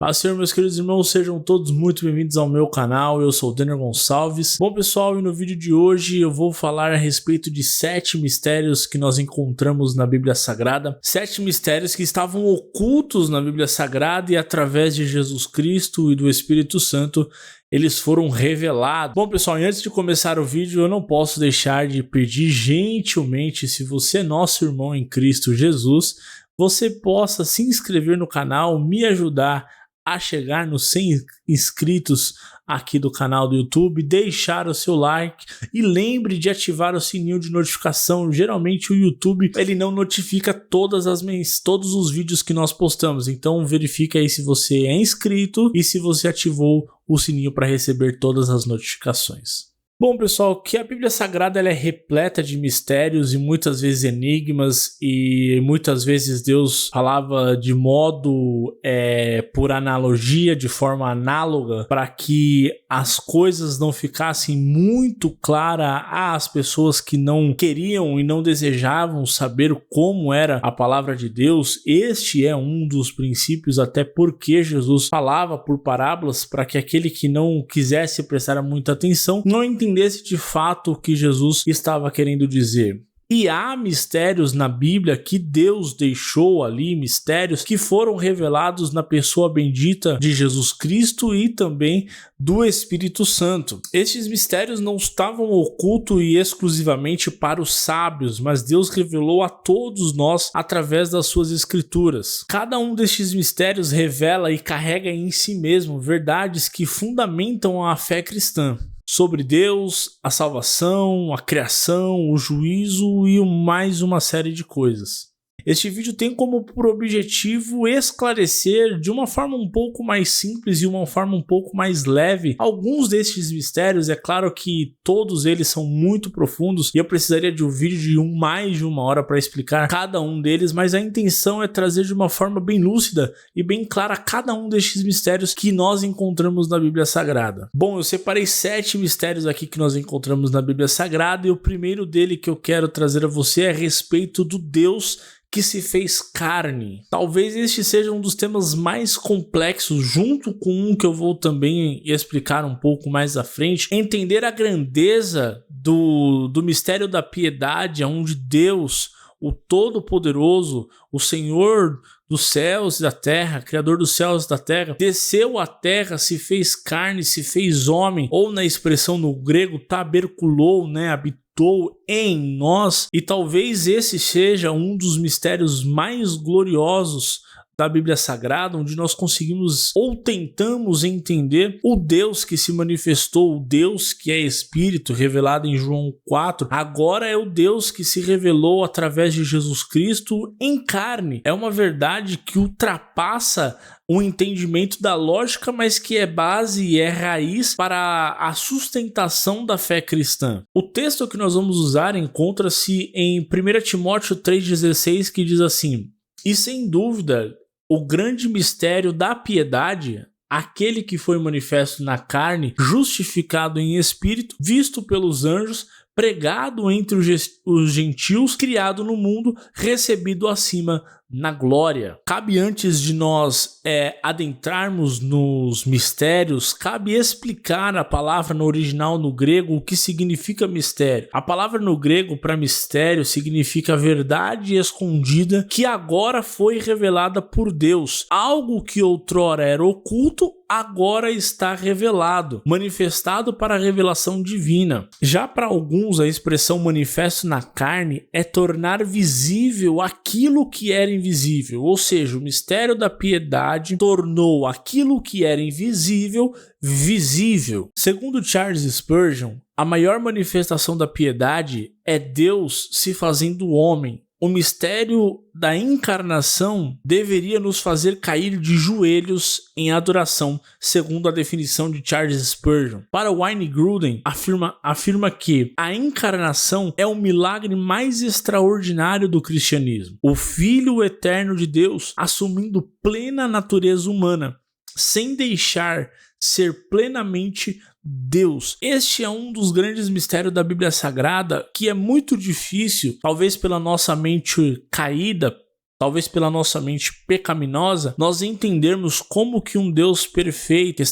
Paz, Senhor, meus queridos irmãos, sejam todos muito bem-vindos ao meu canal. Eu sou o Denner Gonçalves. Bom, pessoal, e no vídeo de hoje eu vou falar a respeito de 7 mistérios que nós encontramos na Bíblia Sagrada. 7 mistérios que estavam ocultos na Bíblia Sagrada e através de Jesus Cristo e do Espírito Santo eles foram revelados. Bom, pessoal, e antes de começar o vídeo, eu não posso deixar de pedir gentilmente, se você é nosso irmão em Cristo Jesus, você possa se inscrever no canal, me ajudar a chegar nos 100 inscritos aqui do canal do YouTube, deixar o seu like e lembre de ativar o sininho de notificação. Geralmente o YouTube ele não notifica todos os vídeos que nós postamos, então verifique aí se você é inscrito e se você ativou o sininho para receber todas as notificações. Bom, pessoal, que a Bíblia Sagrada ela é repleta de mistérios e muitas vezes enigmas, e muitas vezes Deus falava de modo por analogia, de forma análoga, para que as coisas não ficassem muito claras às pessoas que não queriam e não desejavam saber como era a palavra de Deus. Este é um dos princípios, até porque Jesus falava por parábolas para que aquele que não quisesse prestar muita atenção não entendesse de fato o que Jesus estava querendo dizer. E há mistérios na Bíblia que Deus deixou ali, mistérios que foram revelados na pessoa bendita de Jesus Cristo e também do Espírito Santo. Estes mistérios não estavam ocultos e exclusivamente para os sábios, mas Deus revelou a todos nós através das suas escrituras. Cada um destes mistérios revela e carrega em si mesmo verdades que fundamentam a fé cristã sobre Deus, a salvação, a criação, o juízo e mais uma série de coisas. Este vídeo tem como por objetivo esclarecer de uma forma um pouco mais simples e uma forma um pouco mais leve alguns destes mistérios. É claro que todos eles são muito profundos e eu precisaria de um vídeo de mais de uma hora para explicar cada um deles, mas a intenção é trazer de uma forma bem lúcida e bem clara cada um destes mistérios que nós encontramos na Bíblia Sagrada. Bom, eu separei 7 mistérios aqui que nós encontramos na Bíblia Sagrada e o primeiro dele que eu quero trazer a você é a respeito do Deus que se fez carne. Talvez este seja um dos temas mais complexos, junto com um que eu vou também explicar um pouco mais à frente. Entender a grandeza do mistério da piedade, onde Deus, o Todo-Poderoso, o Senhor dos céus e da terra, Criador dos céus e da terra, desceu à terra, se fez carne, se fez homem, ou na expressão no grego, taberculou, habitou em nós, e talvez esse seja um dos mistérios mais gloriosos da Bíblia Sagrada, onde nós conseguimos ou tentamos entender o Deus que se manifestou, o Deus que é Espírito, revelado em João 4, agora é o Deus que se revelou através de Jesus Cristo em carne. É uma verdade que ultrapassa o entendimento da lógica, mas que é base e é raiz para a sustentação da fé cristã. O texto que nós vamos usar encontra-se em 1 Timóteo 3,16, que diz assim: e sem dúvida, o grande mistério da piedade, aquele que foi manifesto na carne, justificado em espírito, visto pelos anjos, pregado entre os gentios, criado no mundo, recebido acima na glória. Cabe, antes de nós adentrarmos nos mistérios, cabe explicar a palavra no original no grego o que significa mistério. A palavra no grego para mistério significa verdade escondida que agora foi revelada por Deus. Algo que outrora era oculto, agora está revelado, manifestado para a revelação divina. Já para alguns, a expressão manifesto na carne é tornar visível aquilo que era invisível, ou seja, o mistério da piedade tornou aquilo que era invisível visível. Segundo Charles Spurgeon, a maior manifestação da piedade é Deus se fazendo homem. O mistério da encarnação deveria nos fazer cair de joelhos em adoração, segundo a definição de Charles Spurgeon. Para Wayne Grudem, afirma que a encarnação é o milagre mais extraordinário do cristianismo. O Filho eterno de Deus assumindo plena natureza humana, sem deixar ser plenamente Deus. Este é um dos grandes mistérios da Bíblia Sagrada que é muito difícil, talvez pela nossa mente caída, talvez pela nossa mente pecaminosa, nós entendermos como que um Deus perfeito,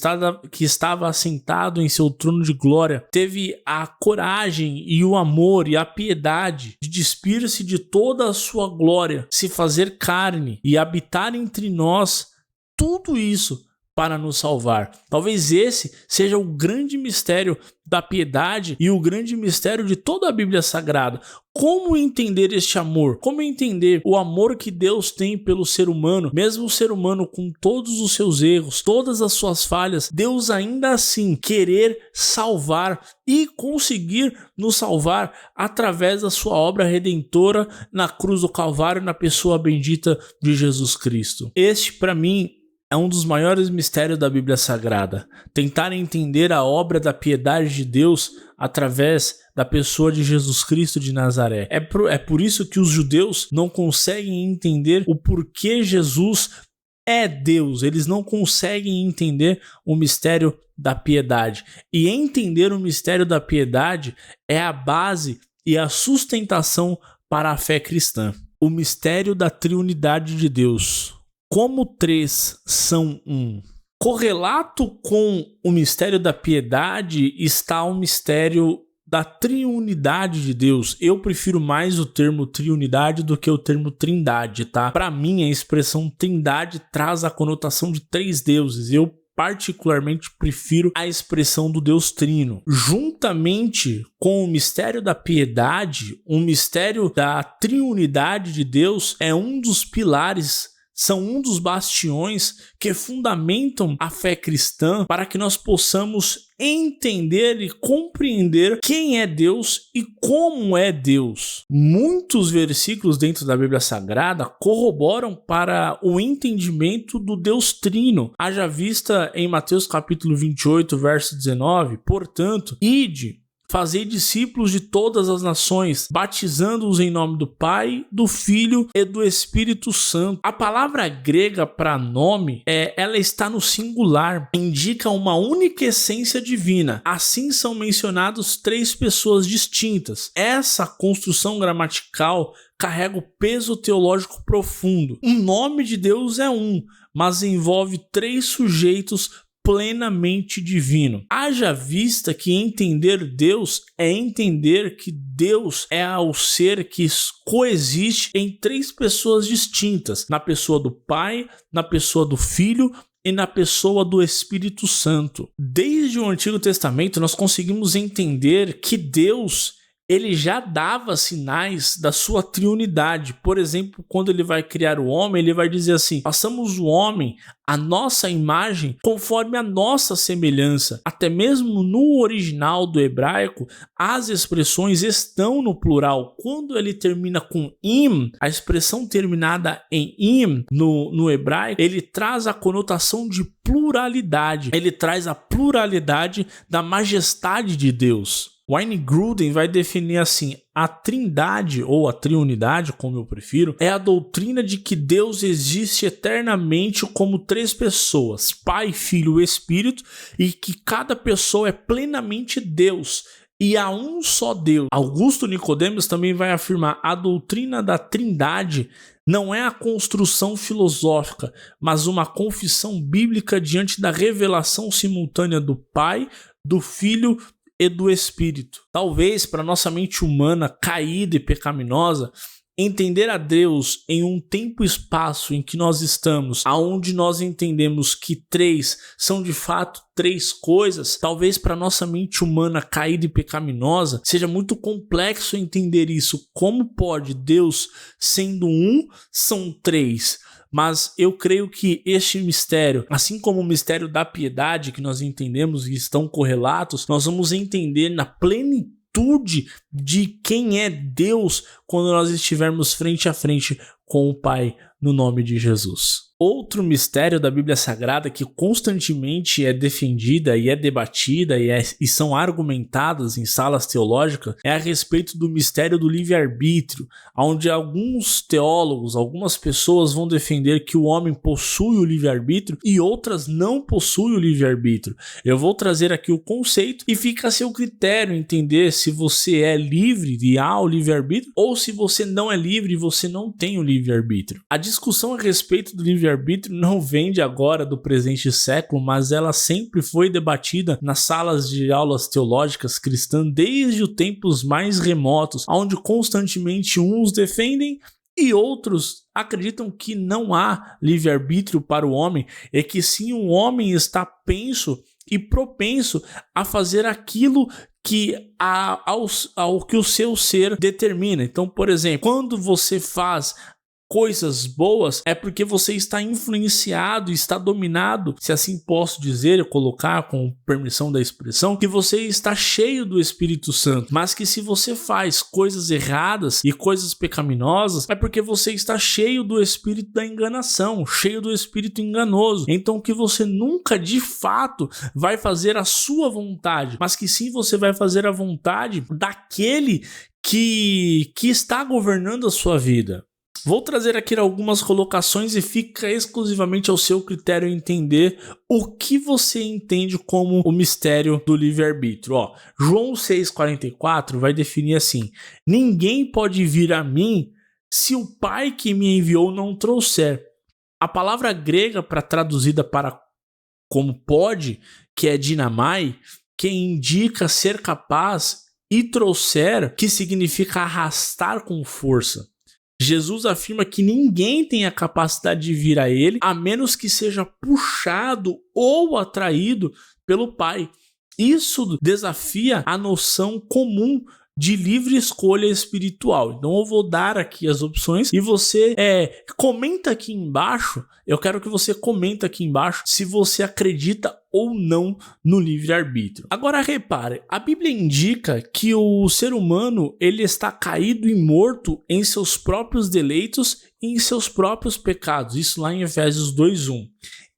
que estava assentado em seu trono de glória, teve a coragem e o amor e a piedade de despir-se de toda a sua glória, se fazer carne e habitar entre nós, tudo isso para nos salvar. Talvez esse seja o grande mistério da piedade e o grande mistério de toda a Bíblia Sagrada. Como entender este amor? Como entender o amor que Deus tem pelo ser humano? Mesmo o ser humano com todos os seus erros, todas as suas falhas, Deus ainda assim querer salvar e conseguir nos salvar através da sua obra redentora na cruz do Calvário, na pessoa bendita de Jesus Cristo. Este, para mim, é um dos maiores mistérios da Bíblia Sagrada. Tentar entender a obra da piedade de Deus através da pessoa de Jesus Cristo de Nazaré. É por isso que os judeus não conseguem entender o porquê Jesus é Deus. Eles não conseguem entender o mistério da piedade. E entender o mistério da piedade é a base e a sustentação para a fé cristã. O mistério da triunidade de Deus. Como três são um. Correlato com o mistério da piedade está o mistério da triunidade de Deus. Eu prefiro mais o termo triunidade do que o termo trindade, tá? Para mim, a expressão trindade traz a conotação de três deuses. Eu particularmente prefiro a expressão do Deus Trino. Juntamente com o mistério da piedade, o mistério da triunidade de Deus é um dos pilares, são um dos bastiões que fundamentam a fé cristã para que nós possamos entender e compreender quem é Deus e como é Deus. Muitos versículos dentro da Bíblia Sagrada corroboram para o entendimento do Deus Trino. Haja vista em Mateus capítulo 28, verso 19, portanto, ide, fazei discípulos de todas as nações, batizando-os em nome do Pai, do Filho e do Espírito Santo. A palavra grega para nome, ela está no singular, indica uma única essência divina. Assim são mencionados três pessoas distintas. Essa construção gramatical carrega o peso teológico profundo. O nome de Deus é um, mas envolve três sujeitos plenamente divino. Haja vista que entender Deus é entender que Deus é o ser que coexiste em três pessoas distintas, na pessoa do Pai, na pessoa do Filho e na pessoa do Espírito Santo. Desde o Antigo Testamento nós conseguimos entender que Deus, ele já dava sinais da sua triunidade. Por exemplo, quando ele vai criar o homem, ele vai dizer assim: façamos o homem a nossa imagem conforme a nossa semelhança. Até mesmo no original do hebraico, as expressões estão no plural. Quando ele termina com im, a expressão terminada em im no hebraico, ele traz a conotação de pluralidade. Ele traz a pluralidade da majestade de Deus. Wayne Grudem vai definir assim: a trindade, ou a triunidade, como eu prefiro, é a doutrina de que Deus existe eternamente como três pessoas, Pai, Filho e Espírito, e que cada pessoa é plenamente Deus, e há um só Deus. Augusto Nicodemos também vai afirmar: a doutrina da trindade não é a construção filosófica, mas uma confissão bíblica diante da revelação simultânea do Pai, do Filho e do Espírito. Talvez para nossa mente humana caída e pecaminosa, entender a Deus em um tempo e espaço em que nós estamos, aonde nós entendemos que três são de fato três coisas, talvez para nossa mente humana caída e pecaminosa seja muito complexo entender isso. Como pode Deus, sendo um, são três? Mas eu creio que este mistério, assim como o mistério da piedade que nós entendemos e estão correlatos, nós vamos entender na plenitude de quem é Deus quando nós estivermos frente a frente com o Pai no nome de Jesus. Outro mistério da Bíblia Sagrada que constantemente é defendida e é debatida e são argumentadas em salas teológicas é a respeito do mistério do livre-arbítrio, onde alguns teólogos, algumas pessoas vão defender que o homem possui o livre-arbítrio e outras não possuem o livre-arbítrio. Eu vou trazer aqui o conceito e fica a seu critério entender se você é livre e há o livre-arbítrio ou se você não é livre e você não tem o livre-arbítrio. A discussão a respeito do livre-arbítrio não vem de agora do presente século, mas ela sempre foi debatida nas salas de aulas teológicas cristãs desde os tempos mais remotos, onde constantemente uns defendem e outros acreditam que não há livre-arbítrio para o homem, e que sim, o homem está penso e propenso a fazer aquilo que ao que o seu ser determina. Então, por exemplo, quando você faz coisas boas, é porque você está influenciado, está dominado, se assim posso dizer, colocar com permissão da expressão, que você está cheio do Espírito Santo, mas que se você faz coisas erradas e coisas pecaminosas, é porque você está cheio do espírito da enganação, cheio do espírito enganoso. Então que você nunca de fato vai fazer a sua vontade, mas que sim você vai fazer a vontade daquele que está governando a sua vida. Vou trazer aqui algumas colocações e fica exclusivamente ao seu critério entender o que você entende como o mistério do livre-arbítrio. João 6,44 vai definir assim: ninguém pode vir a mim se o Pai que me enviou não trouxer. A palavra grega traduzida para como pode, que é dinamai, que indica ser capaz, e trouxer, que significa arrastar com força. Jesus afirma que ninguém tem a capacidade de vir a ele, a menos que seja puxado ou atraído pelo Pai. Isso desafia a noção comum de livre escolha espiritual. Então eu vou dar aqui as opções e você comenta aqui embaixo. Eu quero que você comenta aqui embaixo se você acredita ou não no livre-arbítrio. Agora repare, a Bíblia indica que o ser humano ele está caído e morto em seus próprios deleitos e em seus próprios pecados. Isso lá em Efésios 2:1.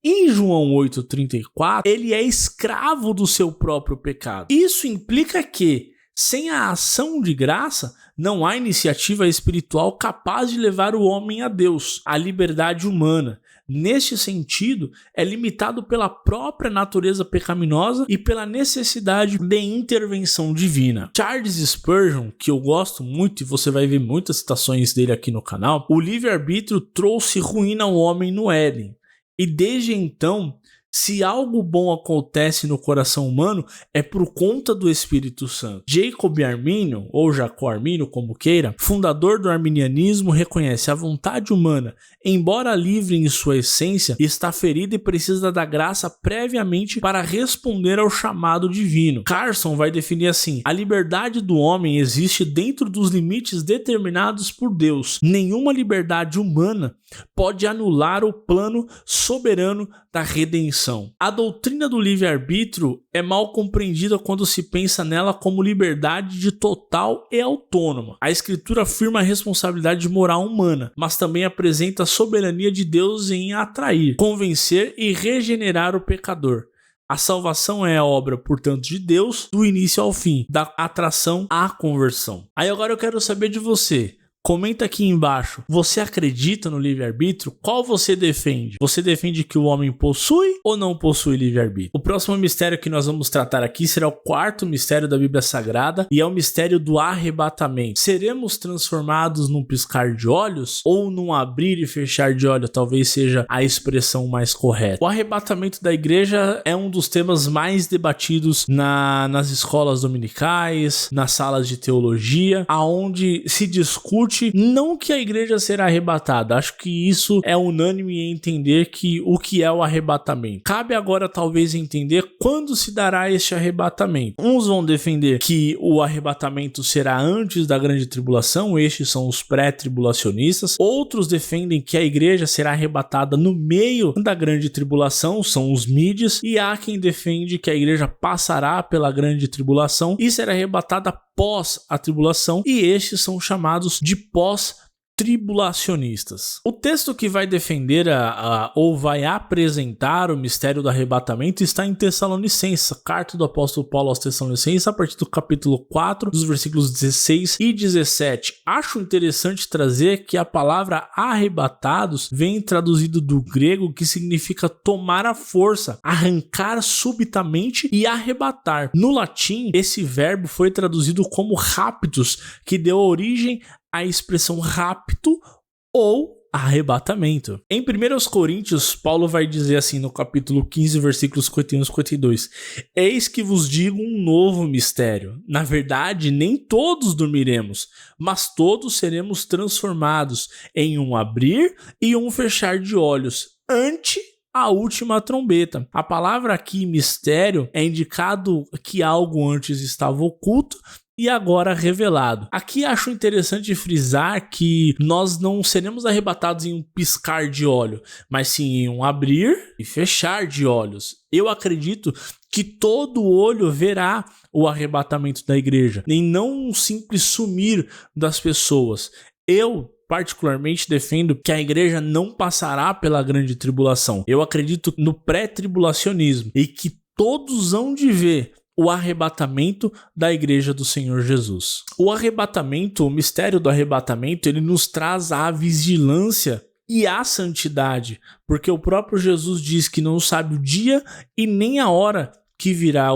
Em João 8,34, ele é escravo do seu próprio pecado. Isso implica que, sem a ação de graça, não há iniciativa espiritual capaz de levar o homem a Deus, a liberdade humana. Neste sentido, é limitado pela própria natureza pecaminosa e pela necessidade de intervenção divina. Charles Spurgeon, que eu gosto muito e você vai ver muitas citações dele aqui no canal, o livre-arbítrio trouxe ruína ao homem no Éden. E desde então, se algo bom acontece no coração humano, é por conta do Espírito Santo. Jacob Arminian, ou Jacó Armínio, como queira, fundador do arminianismo, reconhece a vontade humana, embora livre em sua essência, está ferida e precisa da graça previamente para responder ao chamado divino. Carson vai definir assim: a liberdade do homem existe dentro dos limites determinados por Deus. Nenhuma liberdade humana pode anular o plano soberano da redenção. A doutrina do livre-arbítrio é mal compreendida quando se pensa nela como liberdade de total e autônoma. A Escritura afirma a responsabilidade moral humana, mas também apresenta a soberania de Deus em atrair, convencer e regenerar o pecador. A salvação é a obra, portanto, de Deus, do início ao fim, da atração à conversão. Aí agora eu quero saber de você. Comenta aqui embaixo, você acredita no livre-arbítrio? Qual você defende? Você defende que o homem possui ou não possui livre-arbítrio? O próximo mistério que nós vamos tratar aqui será o quarto mistério da Bíblia Sagrada e é o mistério do arrebatamento. Seremos transformados num piscar de olhos ou num abrir e fechar de olhos? Talvez seja a expressão mais correta. O arrebatamento da igreja é um dos temas mais debatidos nas escolas dominicais, nas salas de teologia, aonde se discute não que a igreja será arrebatada. Acho que isso é unânime em entender que o que é o arrebatamento. Cabe agora talvez entender quando se dará este arrebatamento. Uns vão defender que o arrebatamento será antes da grande tribulação, estes são os pré-tribulacionistas. Outros defendem que a igreja será arrebatada no meio da grande tribulação, são os mídias, e há quem defende que a igreja passará pela grande tribulação e será arrebatada pós a tribulação, e estes são chamados de pós-tribulacionistas. tribulacionistas. O texto que vai defender ou vai apresentar o mistério do arrebatamento está em Tessalonicenses, carta do apóstolo Paulo aos Tessalonicenses, a partir do capítulo 4, dos versículos 16 e 17. Acho interessante trazer que a palavra arrebatados vem traduzido do grego, que significa tomar à força, arrancar subitamente e arrebatar. No latim, esse verbo foi traduzido como raptus, que deu origem à expressão rapto ou arrebatamento. Em 1 Coríntios, Paulo vai dizer assim no capítulo 15, versículos 51 e 52: Eis que vos digo um novo mistério. Na verdade, nem todos dormiremos, mas todos seremos transformados em um abrir e um fechar de olhos, ante a última trombeta. A palavra aqui, mistério, é indicado que algo antes estava oculto e agora revelado. Aqui acho interessante frisar que nós não seremos arrebatados em um piscar de olho, mas sim em um abrir e fechar de olhos. Eu acredito que todo olho verá o arrebatamento da igreja, e não um simples sumir das pessoas. Eu particularmente defendo que a igreja não passará pela grande tribulação. Eu acredito no pré-tribulacionismo e que todos hão de ver o arrebatamento da igreja do Senhor Jesus. O arrebatamento, o mistério do arrebatamento, ele nos traz a vigilância e a santidade, porque o próprio Jesus diz que não sabe o dia e nem a hora que virá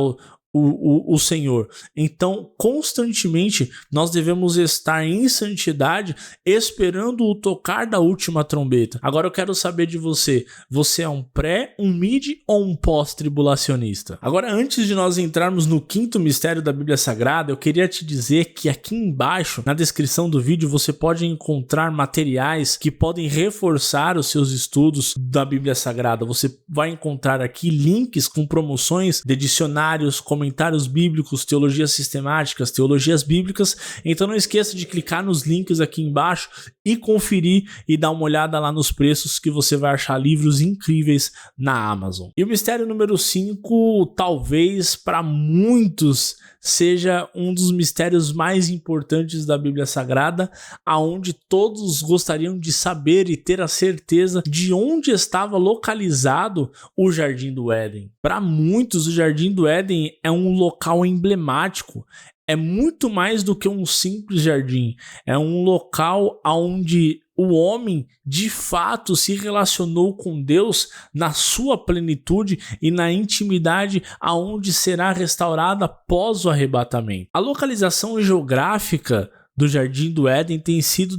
o Senhor. Então, constantemente, nós devemos estar em santidade, esperando o tocar da última trombeta. Agora eu quero saber de você. Você é um pré, um mid ou um pós-tribulacionista? Agora, antes de nós entrarmos no quinto mistério da Bíblia Sagrada, eu queria te dizer que aqui embaixo, na descrição do vídeo, você pode encontrar materiais que podem reforçar os seus estudos da Bíblia Sagrada. Você vai encontrar aqui links com promoções de dicionários, comentários bíblicos, teologias sistemáticas, teologias bíblicas. Então não esqueça de clicar nos links aqui embaixo e conferir e dar uma olhada lá nos preços, que você vai achar livros incríveis na Amazon. E o mistério número 5, talvez para muitos seja um dos mistérios mais importantes da Bíblia Sagrada, aonde todos gostariam de saber e ter a certeza de onde estava localizado o Jardim do Éden. Para muitos, o Jardim do Éden é um local emblemático. É muito mais do que um simples jardim. É um local onde o homem de fato se relacionou com Deus na sua plenitude e na intimidade, aonde será restaurada após o arrebatamento. A localização geográfica do Jardim do Éden tem sido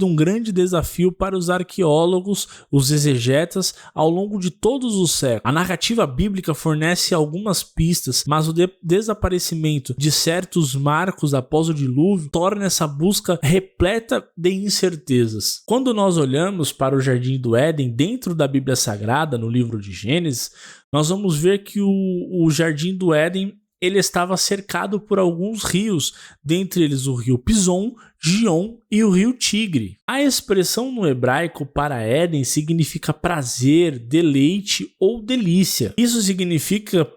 um grande desafio para os arqueólogos, os exegetas, ao longo de todos os séculos. A narrativa bíblica fornece algumas pistas, mas o desaparecimento de certos marcos após o dilúvio torna essa busca repleta de incertezas. Quando nós olhamos para o Jardim do Éden dentro da Bíblia Sagrada, no livro de Gênesis, nós vamos ver que o Jardim do Éden ele estava cercado por alguns rios, dentre eles o rio Pison, Gion e o rio Tigre. A expressão no hebraico para Éden significa prazer, deleite ou delícia. Isso significa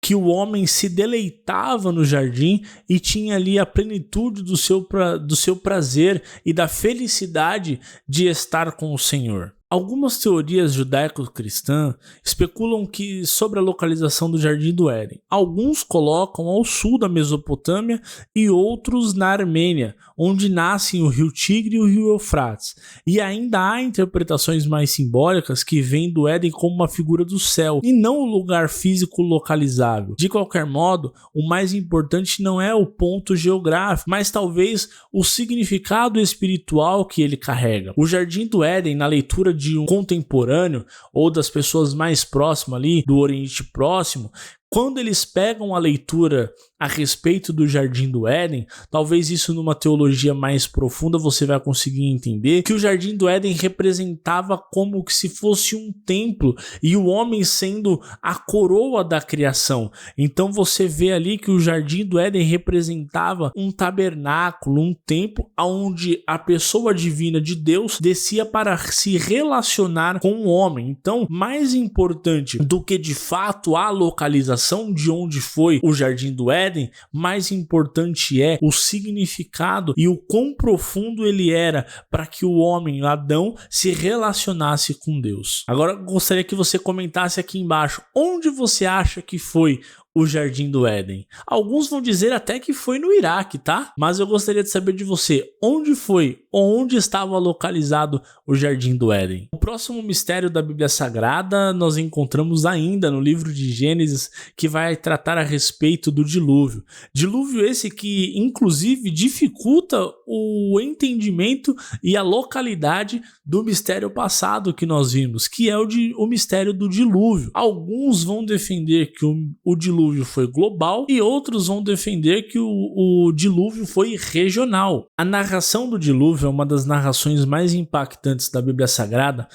que o homem se deleitava no jardim e tinha ali a plenitude do seu prazer e da felicidade de estar com o Senhor. Algumas teorias judaico-cristãs especulam sobre a localização do Jardim do Éden. Alguns colocam ao sul da Mesopotâmia e outros na Armênia, onde nascem o rio Tigre e o rio Eufrates. E ainda há interpretações mais simbólicas que veem do Éden como uma figura do céu e não o lugar físico localizável. De qualquer modo, o mais importante não é o ponto geográfico, mas talvez o significado espiritual que ele carrega. O Jardim do Éden, na leitura de um contemporâneo ou das pessoas mais próximas ali do Oriente Próximo, quando eles pegam a leitura a respeito do Jardim do Éden, talvez isso numa teologia mais profunda você vai conseguir entender que o Jardim do Éden representava como que se fosse um templo e o homem sendo a coroa da criação. Então você vê ali que o Jardim do Éden representava um tabernáculo, um templo onde a pessoa divina de Deus descia para se relacionar com o homem. Então, mais importante do que de fato a localização explicação de onde foi o Jardim do Éden, mais importante é o significado e o quão profundo ele era para que o homem, Adão, se relacionasse com Deus. Agora eu gostaria que você comentasse aqui embaixo, onde você acha que foi o Jardim do Éden? Alguns vão dizer até que foi no Iraque, tá? Mas eu gostaria de saber de você, onde foi, onde estava localizado o Jardim do Éden? O próximo mistério da Bíblia Sagrada nós encontramos ainda no livro de Gênesis, que vai tratar a respeito do dilúvio. Dilúvio esse que inclusive dificulta o entendimento e a localidade do mistério passado que nós vimos, que é o mistério do dilúvio. Alguns vão defender que o dilúvio foi global e outros vão defender que o dilúvio foi regional. A narração do dilúvio é uma das narrações mais impactantes da Bíblia Sagrada,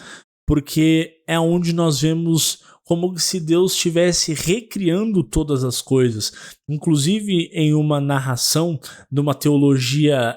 porque é onde nós vemos como se Deus estivesse recriando todas as coisas. Inclusive, em uma narração de uma teologia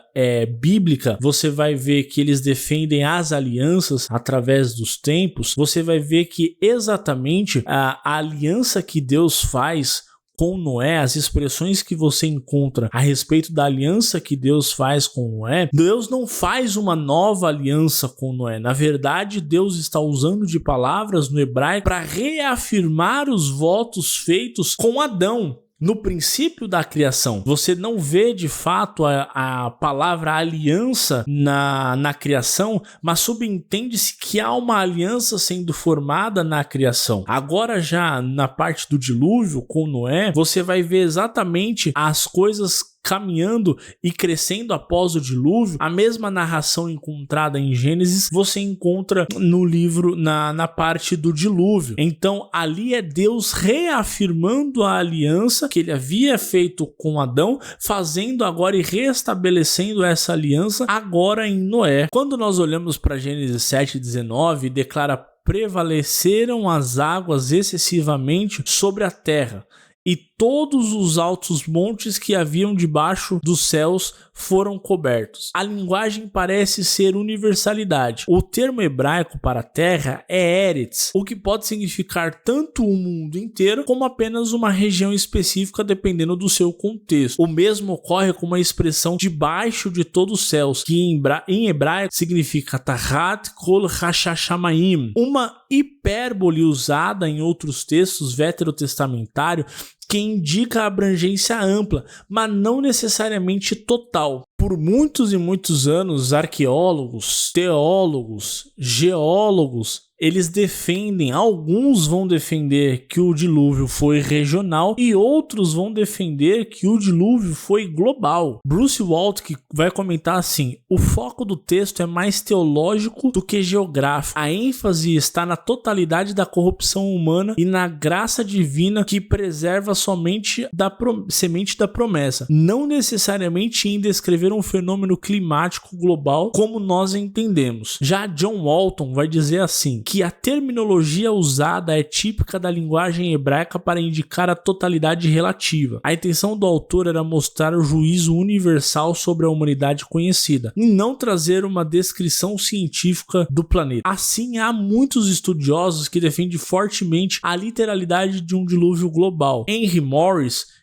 bíblica, você vai ver que eles defendem as alianças através dos tempos. Você vai ver que exatamente a aliança que Deus faz com Noé, as expressões que você encontra a respeito da aliança que Deus faz com Noé, Deus não faz uma nova aliança com Noé. Na verdade, Deus está usando de palavras no hebraico para reafirmar os votos feitos com Adão. No princípio da criação, você não vê de fato a palavra aliança na criação, mas subentende-se que há uma aliança sendo formada na criação. Agora já na parte do dilúvio com Noé, você vai ver exatamente as coisas caminhando e crescendo após o dilúvio. A mesma narração encontrada em Gênesis você encontra no livro na parte do dilúvio. Então ali é Deus reafirmando a aliança que ele havia feito com Adão, fazendo agora e restabelecendo essa aliança agora em Noé. Quando nós olhamos para Gênesis 7:19, declara: prevaleceram as águas excessivamente sobre a terra, e todos os altos montes que haviam debaixo dos céus foram cobertos. A linguagem parece ser universalidade. O termo hebraico para terra é Eretz, o que pode significar tanto o mundo inteiro como apenas uma região específica dependendo do seu contexto. O mesmo ocorre com uma expressão debaixo de todos os céus, que em hebraico significa Tahat Kol Hashashamayim, uma hipérbole usada em outros textos veterotestamentários que indica a abrangência ampla, mas não necessariamente total. Por muitos e muitos anos, arqueólogos, teólogos, geólogos, eles defendem, alguns vão defender que o dilúvio foi regional e outros vão defender que o dilúvio foi global. Bruce Waltke vai comentar assim: o foco do texto é mais teológico do que geográfico. A ênfase está na totalidade da corrupção humana e na graça divina que preserva somente da semente da promessa, não necessariamente em descrever um fenômeno climático global como nós entendemos. Já John Walton vai dizer assim, que a terminologia usada é típica da linguagem hebraica para indicar a totalidade relativa. A intenção do autor era mostrar o juízo universal sobre a humanidade conhecida, e não trazer uma descrição científica do planeta. Assim, há muitos estudiosos que defendem fortemente a literalidade de um dilúvio global. Henry Morris,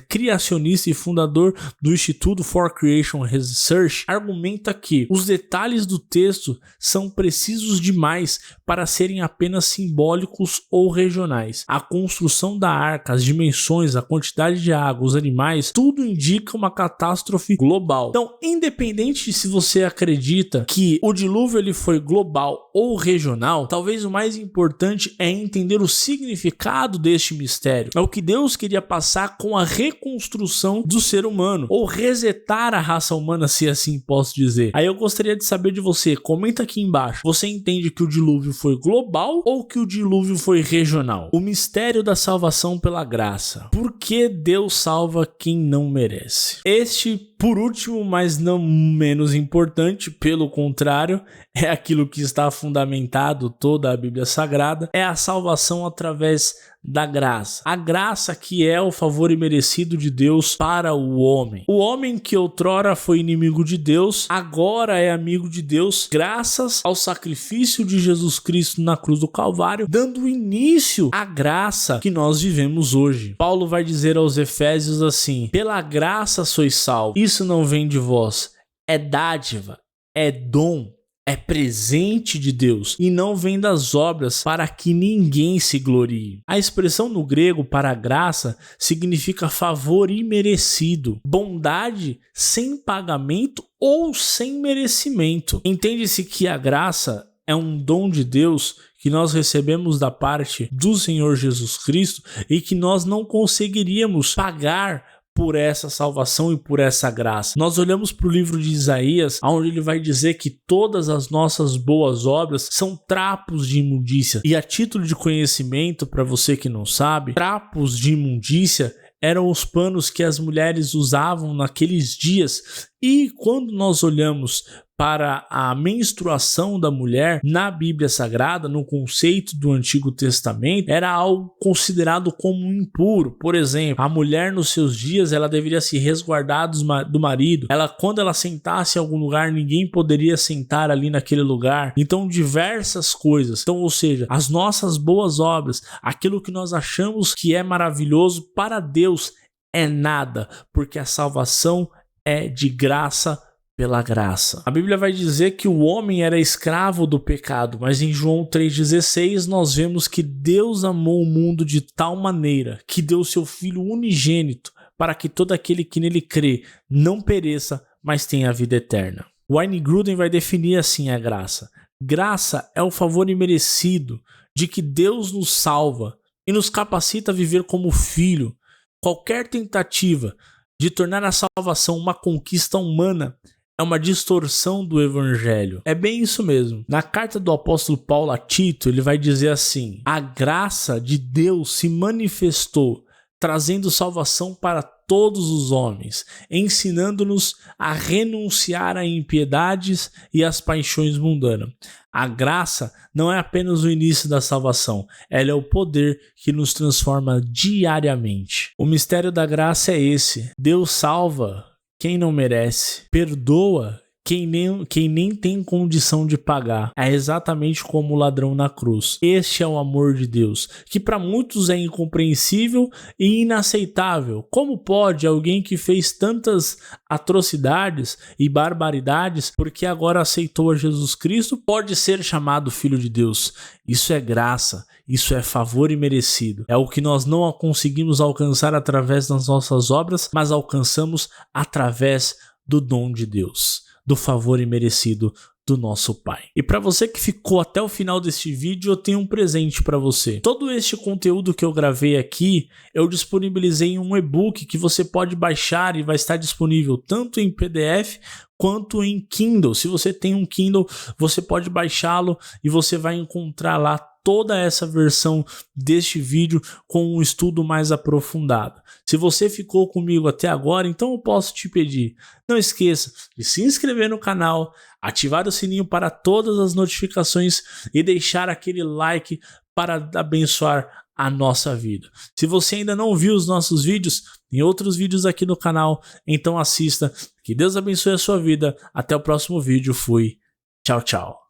criacionista e fundador do Instituto for Creation Research, argumenta que os detalhes do texto são precisos demais para serem apenas simbólicos ou regionais. A construção da arca, as dimensões, a quantidade de água, os animais, tudo indica uma catástrofe global. Então, independente de se você acredita que o dilúvio ele foi global ou regional, talvez o mais importante é entender o significado deste mistério. É o que Deus queria passar com a reconstrução do ser humano, ou resetar a raça humana, se assim posso dizer. Aí eu gostaria de saber de você, comenta aqui embaixo, você entende que o dilúvio foi global ou que o dilúvio foi regional? O mistério da salvação pela graça. Por que Deus salva quem não merece? Este Por último, mas não menos importante, pelo contrário, é aquilo que está fundamentado toda a Bíblia Sagrada, é a salvação através da graça. A graça que é o favor imerecido de Deus para o homem. O homem que outrora foi inimigo de Deus, agora é amigo de Deus, graças ao sacrifício de Jesus Cristo na cruz do Calvário, dando início à graça que nós vivemos hoje. Paulo vai dizer aos Efésios assim: pela graça sois salvos. Isso não vem de vós, é dádiva, é dom, é presente de Deus e não vem das obras para que ninguém se glorie. A expressão no grego para graça significa favor imerecido, bondade sem pagamento ou sem merecimento. Entende-se que a graça é um dom de Deus que nós recebemos da parte do Senhor Jesus Cristo e que nós não conseguiríamos pagar por essa salvação e por essa graça. Nós olhamos para o livro de Isaías, onde ele vai dizer que todas as nossas boas obras são trapos de imundícia. E a título de conhecimento, para você que não sabe, trapos de imundícia eram os panos que as mulheres usavam naqueles dias. E quando nós olhamos para a menstruação da mulher na Bíblia Sagrada, no conceito do Antigo Testamento, era algo considerado como impuro. Por exemplo, a mulher nos seus dias ela deveria se resguardar do marido. Quando ela sentasse em algum lugar, ninguém poderia sentar ali naquele lugar. Então, diversas coisas. Então, ou seja, as nossas boas obras, aquilo que nós achamos que é maravilhoso para Deus é nada, porque a salvação é de graça pela graça. A Bíblia vai dizer que o homem era escravo do pecado, mas em João 3,16 nós vemos que Deus amou o mundo de tal maneira que deu seu Filho unigênito para que todo aquele que nele crê não pereça, mas tenha a vida eterna. Wayne Grudem vai definir assim a graça. Graça é o favor imerecido de que Deus nos salva e nos capacita a viver como filho. Qualquer tentativa de tornar a salvação uma conquista humana é uma distorção do evangelho. É bem isso mesmo. Na carta do apóstolo Paulo a Tito, ele vai dizer assim: a graça de Deus se manifestou, trazendo salvação para todos os homens, ensinando-nos a renunciar a impiedades e às paixões mundanas. A graça não é apenas o início da salvação, ela é o poder que nos transforma diariamente. O mistério da graça é esse: Deus salva quem não merece, perdoa quem nem tem condição de pagar. É exatamente como o ladrão na cruz. Este é o amor de Deus, que para muitos é incompreensível e inaceitável. Como pode alguém que fez tantas atrocidades e barbaridades, porque agora aceitou a Jesus Cristo, pode ser chamado filho de Deus? Isso é graça. Isso é favor imerecido. É o que nós não conseguimos alcançar através das nossas obras, mas alcançamos através do dom de Deus, do favor imerecido do nosso Pai. E para você que ficou até o final deste vídeo, eu tenho um presente para você. Todo este conteúdo que eu gravei aqui, eu disponibilizei em um e-book que você pode baixar e vai estar disponível tanto em PDF quanto em Kindle. Se você tem um Kindle, você pode baixá-lo e você vai encontrar lá toda essa versão deste vídeo com um estudo mais aprofundado. Se você ficou comigo até agora, então eu posso te pedir, não esqueça de se inscrever no canal, ativar o sininho para todas as notificações e deixar aquele like para abençoar a nossa vida. Se você ainda não viu os nossos vídeos, tem outros vídeos aqui no canal, então assista. Que Deus abençoe a sua vida. Até o próximo vídeo. Fui. Tchau, tchau.